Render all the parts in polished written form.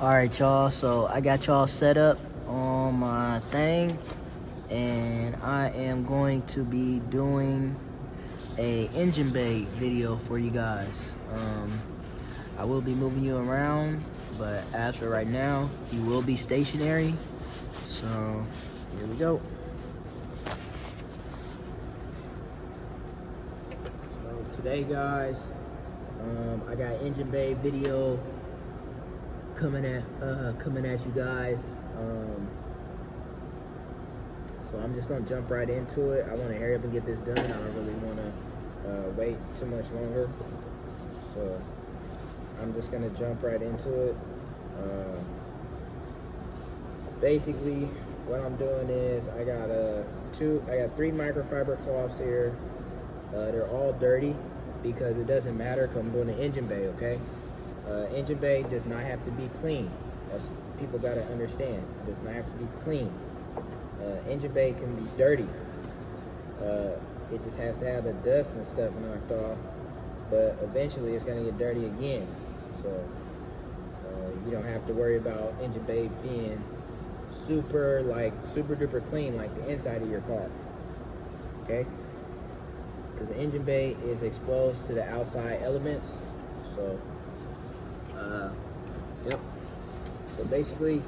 Alright, y'all, so I got y'all set up on my thing, and I am going to be doing a engine bay video for you guys. I will be moving you around, but as for right now, you will be stationary. So here we go. So today, guys, I got engine bay video coming at you guys. So I'm just gonna jump right into it. I want to hurry up and get this done. I don't really want to wait too much longer, so I'm just gonna jump right into it. Basically, what I'm doing is I got three microfiber cloths here. They're all dirty because it doesn't matter because I'm doing an engine bay, okay? Engine bay does not have to be clean. That's people gotta understand. It does not have to be clean. Engine bay can be dirty. It just has to have the dust and stuff knocked off, but eventually it's gonna get dirty again. So you don't have to worry about engine bay being super duper clean like the inside of your car, okay? Because the engine bay is exposed to the outside elements. So yep. So basically,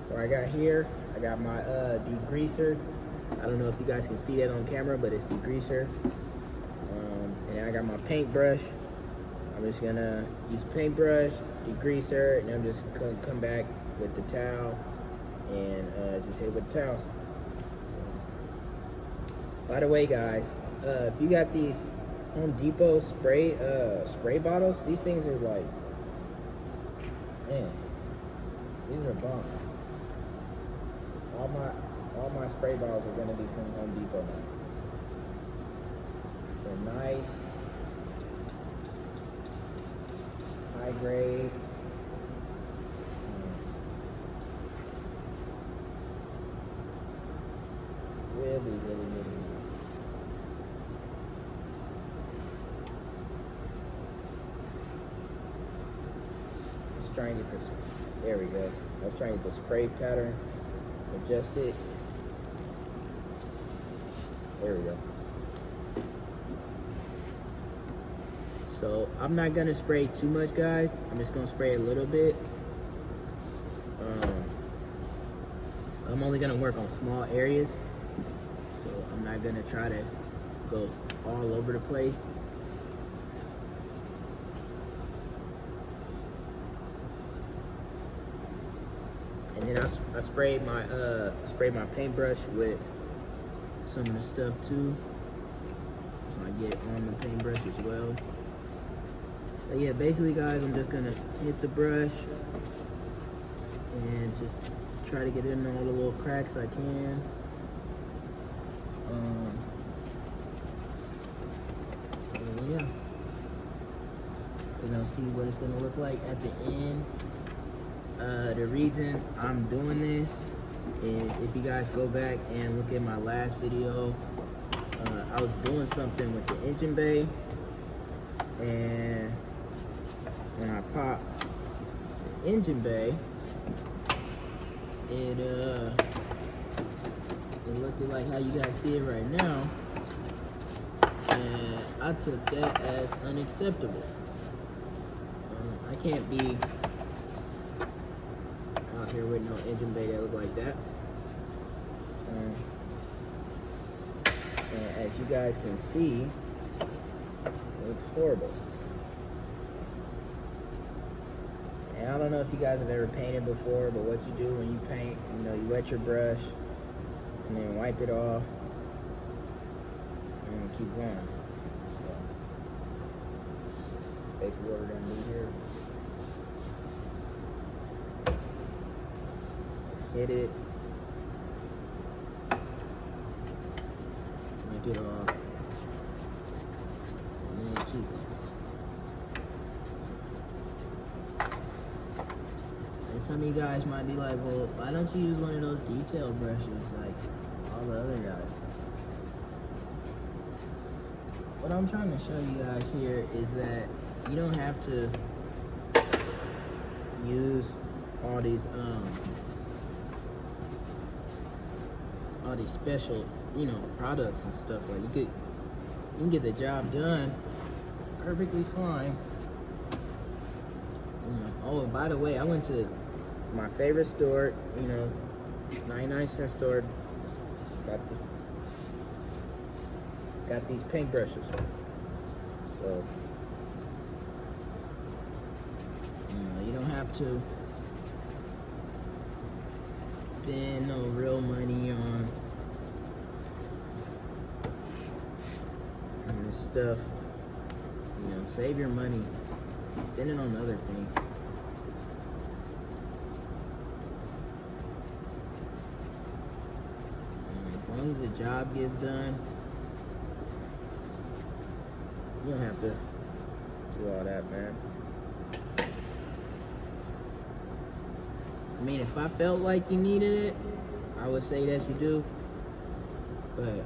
what I got here, I got my degreaser. I don't know if you guys can see that on camera, but it's degreaser. And I got my paintbrush. I'm just gonna use paintbrush, degreaser, and I'm just gonna come back with the towel and just hit it with the towel. By the way, guys, if you got these Home Depot spray bottles, these things are like, man, these are bomb. All my spray bottles are gonna be from Home Depot now. They're nice, high grade. Really nice. Let's try and get this. There we go. Let's try and get the spray pattern adjusted. There we go. So I'm not gonna spray too much, guys. I'm just gonna spray a little bit. I'm only gonna work on small areas, so I'm not gonna try to go all over the place. And then I sprayed my paintbrush with some of the stuff too, so I get it on the paintbrush as well. But yeah, basically, guys, I'm just gonna hit the brush and just try to get in all the little cracks I can. And yeah, we're gonna see what it's gonna look like at the end. The reason I'm doing this is, if you guys go back and look at my last video, I was doing something with the engine bay, and when I popped the engine bay, it looked like how you guys see it right now, and I took that as unacceptable. I can't be out here with no engine bay that look like that. And as you guys can see, it looks horrible. And I don't know if you guys have ever painted before, but what you do when you paint, you wet your brush and then wipe it off and keep going. So that's basically what we're gonna do here. Hit it, wipe it off, and then keep going. And some of you guys might be like, well, why don't you use one of those detail brushes like all the other guys? What I'm trying to show you guys here is that you don't have to use all these special, products and stuff. Like you can get the job done perfectly fine. Oh, and by the way, I went to my favorite store, 99-cent store. Got these paintbrushes. So, you don't have to spend no real money on this stuff. Save your money. Spend it on other things. As long as the job gets done, you don't have to do all that, man. I mean, if I felt like you needed it, I would say that you do. But